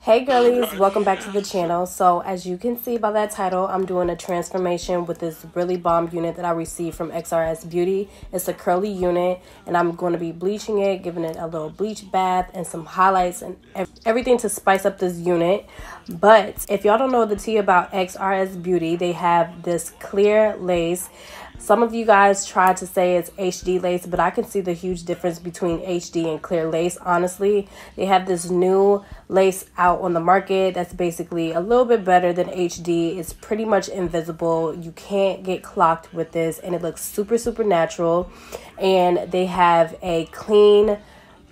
Hey girlies, welcome back to the channel. So as you can see by that title, I'm doing a transformation with this really bomb unit that I received from Xrsbeauty. It's a curly unit and I'm going to be bleaching it, giving it a little bleach bath and some highlights and everything to spice up this unit. But if y'all don't know the tea about Xrsbeauty, they have this clear lace. Some of you guys try to say it's HD lace, but I can see the huge difference between HD and clear lace. Honestly, they have this new lace out on the market that's basically a little bit better than HD. It's pretty much invisible. You can't get clocked with this, and it looks super natural. And they have a clean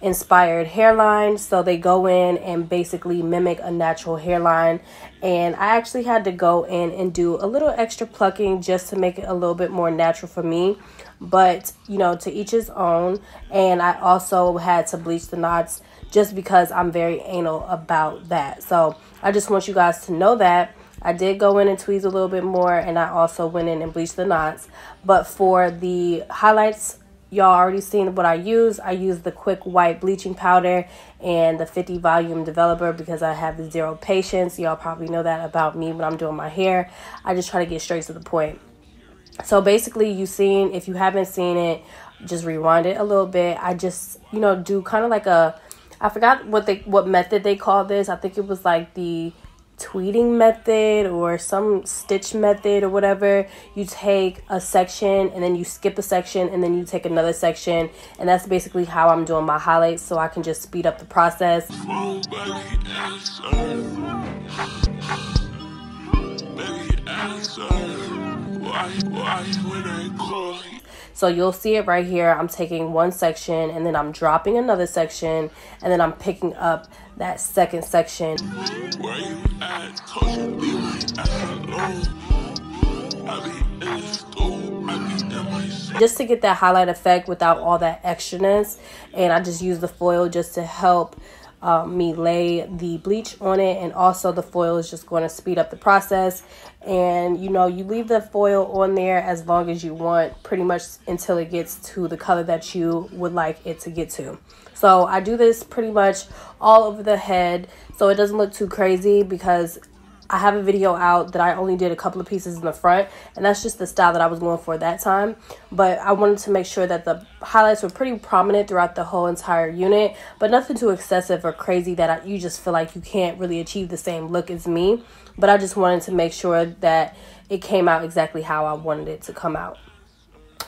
inspired hairline, so they go in and basically mimic a natural hairline. And I actually had to go in and do a little extra plucking just to make it a little bit more natural for me, but you know, to each his own. And I also had to bleach the knots just because I'm very anal about that. So I just want you guys to know that I did go in and tweeze a little bit more, and I also went in and bleached the knots. But for the highlights, y'all already seen what I use. I use the quick white bleaching powder and the 50 volume developer because I have zero patience. Y'all probably know that about me when I'm doing my hair. I just try to get straight to the point. So basically, if you haven't seen it, just rewind it a little bit. I just, you know, do kind of like I forgot what method they call this. I think it was like the tweeting method or some stitch method or whatever. You take a section and then you skip a section and then you take another section, and that's basically how I'm doing my highlights, so I can just speed up the process. So you'll see it right here. I'm taking one section and then I'm dropping another section, and then I'm picking up that second section. Just to get that highlight effect without all that extraness. And I just use the foil just to help me lay the bleach on it, and also the foil is just going to speed up the process. And you know, you leave the foil on there as long as you want, pretty much until it gets to the color that you would like it to get to. So I do this pretty much all over the head so it doesn't look too crazy, because I have a video out that I only did a couple of pieces in the front, and that's just the style that I was going for that time. But I wanted to make sure that the highlights were pretty prominent throughout the whole entire unit, but nothing too excessive or crazy that you just feel like you can't really achieve the same look as me. But I just wanted to make sure that it came out exactly how I wanted it to come out.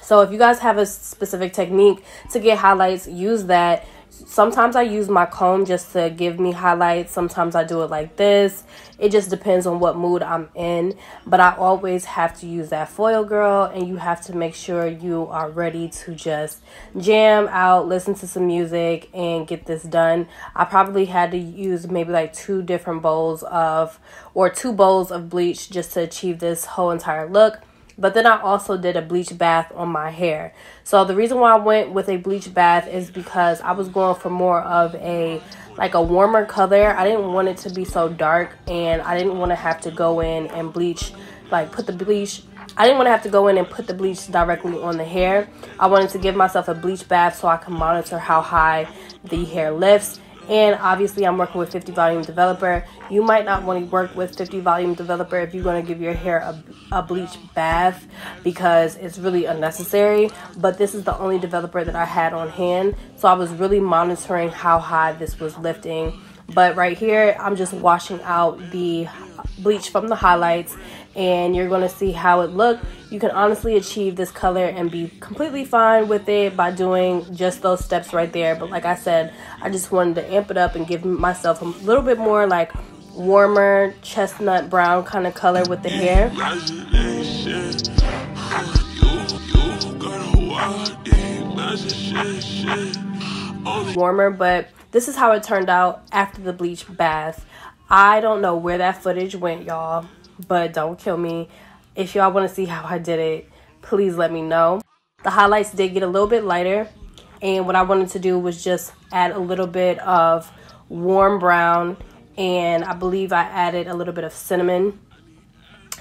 So if you guys have a specific technique to get highlights, use that. Sometimes I use my comb just to give me highlights. Sometimes I do it like this. It just depends on what mood I'm in. But I always have to use that foil, girl. And you have to make sure you are ready to just jam out, listen to some music, and get this done. I probably had to use maybe like two bowls of bleach just to achieve this whole entire look. But then I also did a bleach bath on my hair. So the reason why I went with a bleach bath is because I was going for more of a warmer color. I didn't want it to be so dark, and I didn't want to have to go in and bleach, I didn't want to have to go in and put the bleach directly on the hair. I wanted to give myself a bleach bath so I can monitor how high the hair lifts. And obviously I'm working with 50 volume developer. You might not want to work with 50 volume developer if you're going to give your hair a bleach bath, because it's really unnecessary. But this is the only developer that I had on hand, so I was really monitoring how high this was lifting. But right here, I'm just washing out the bleach from the highlights, and you're going to see how it looked. You can honestly achieve this color and be completely fine with it by doing just those steps right there. But like I said, I just wanted to amp it up and give myself a little bit more like warmer chestnut brown kind of color with the hair. Warmer, but this is how it turned out after the bleach bath. I don't know where that footage went, y'all, but don't kill me. If y'all want to see how I did it, please let me know. The highlights did get a little bit lighter, and what I wanted to do was just add a little bit of warm brown, and I believe I added a little bit of cinnamon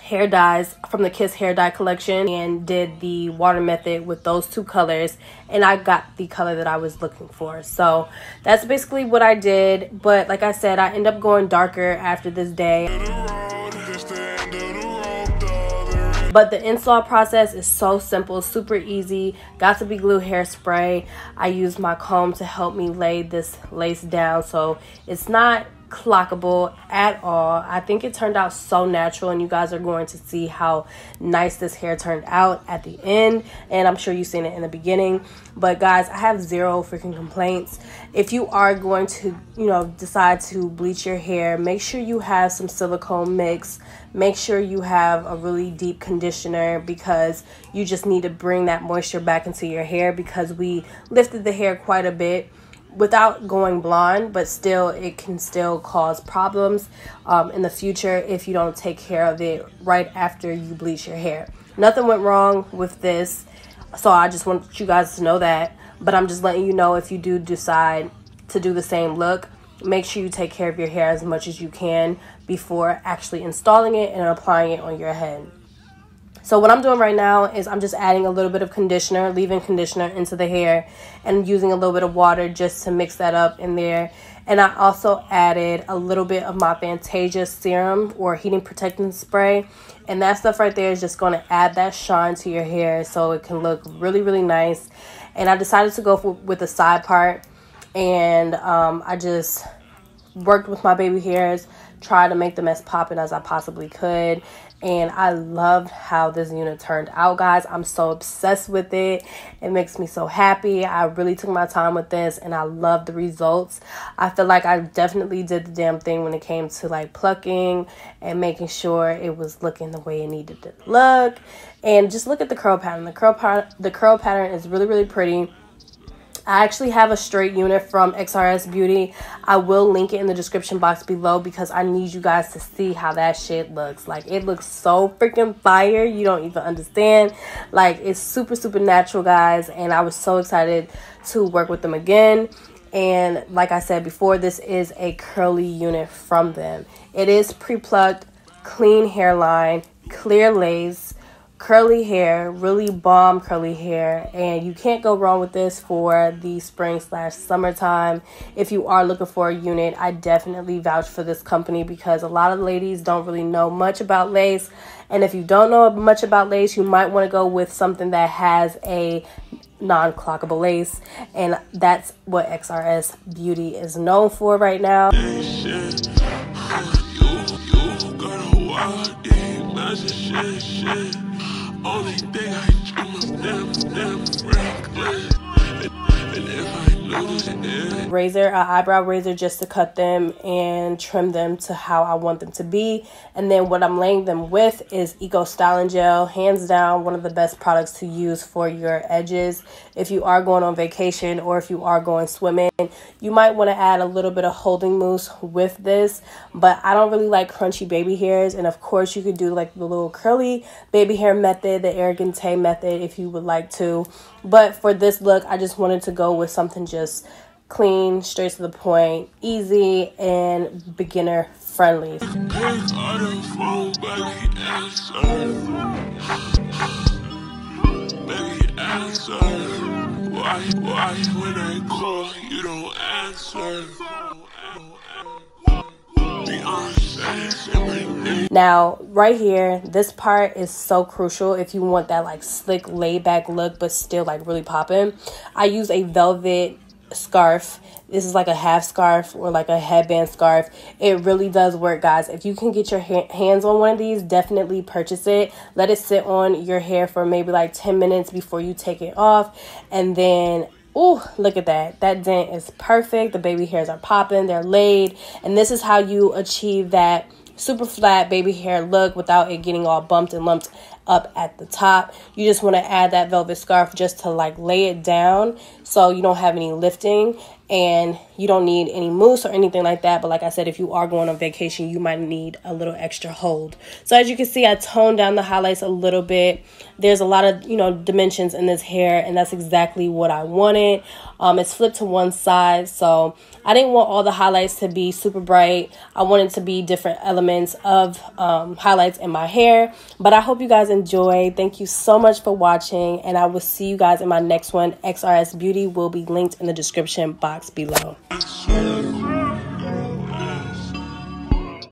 hair dyes from the Kiss hair dye collection and did the water method with those two colors, and I got the color that I was looking for. So that's basically what I did. But like I said, I end up going darker after this day. But the install process is so simple, super easy. Got to be glue hairspray. I used my comb to help me lay this lace down so it's not clockable at all. I think it turned out so natural, and you guys are going to see how nice this hair turned out at the end, and I'm sure you've seen it in the beginning. But guys, I have zero freaking complaints. If you are going to, decide to bleach your hair, make sure you have some silicone mix. Make sure you have a really deep conditioner, because you just need to bring that moisture back into your hair, because we lifted the hair quite a bit without going blonde, but still it can still cause problems in the future if you don't take care of it right after you bleach your hair. Nothing went wrong with this, so I just want you guys to know that. But I'm just letting you know, if you do decide to do the same look, make sure you take care of your hair as much as you can before actually installing it and applying it on your head. So what I'm doing right now is I'm just adding a little bit of conditioner, leave-in conditioner into the hair, and using a little bit of water just to mix that up in there. And I also added a little bit of my Fantasia serum or heating protectant spray. And that stuff right there is just going to add that shine to your hair so it can look really, really nice. And I decided to go with the side part. And I just worked with my baby hairs, tried to make them as popping as I possibly could. And I loved how this unit turned out, guys. I'm so obsessed with it. It makes me so happy. I really took my time with this, and I love the results. I feel like I definitely did the damn thing when it came to like plucking and making sure it was looking the way it needed to look. And just look at the curl pattern. The curl pattern is really, really pretty. I actually have a straight unit from Xrsbeauty. I will link it in the description box below, because I need you guys to see how that shit looks. Like, it looks so freaking fire. You don't even understand. Like, it's super, super natural, guys. And I was so excited to work with them again. And like I said before, this is a curly unit from them. It is pre-plucked, clean hairline, clear lace, curly hair, really bomb curly hair, and you can't go wrong with this for the spring/summertime. If you are looking for a unit, I definitely vouch for this company, because a lot of ladies don't really know much about lace. And if you don't know much about lace, you might want to go with something that has a non-clockable lace, and that's what Xrsbeauty is known for right now. Only thing I dream of them reckless. And if I lose it, razor, an eyebrow razor, just to cut them and trim them to how I want them to be. And then what I'm laying them with is Eco Styling Gel. Hands down, one of the best products to use for your edges. If you are going on vacation or if you are going swimming, you might want to add a little bit of holding mousse with this. But I don't really like crunchy baby hairs. And of course, you could do like the little curly baby hair method, the arrogante method, if you would like to. But for this look, I just wanted to go with something just clean, straight to the point, easy, and beginner friendly. Why when I call you don't answer? Now, right here, this part is so crucial if you want that like slick, laid back look, but still like really popping. I use a velvet scarf. This is like a half scarf or like a headband scarf. It really does work, guys. If you can get your hands on one of these, definitely purchase it. Let it sit on your hair for maybe like 10 minutes before you take it off. And then, oh, look at that. That dent is perfect. The baby hairs are popping. They're laid. And this is how you achieve that super flat baby hair look without it getting all bumped and lumped up at the top. You just want to add that velvet scarf just to like lay it down so you don't have any lifting. and you don't need any mousse or anything like that. But like I said, if you are going on vacation, you might need a little extra hold. So as you can see, I toned down the highlights a little bit. There's a lot of, you know, dimensions in this hair, and that's exactly what I wanted. It's flipped to one side, so I didn't want all the highlights to be super bright. I wanted to be different elements of highlights in my hair. But I hope you guys enjoy. Thank you so much for watching, and I will see you guys in my next one. XRS Beauty will be linked in the description box below.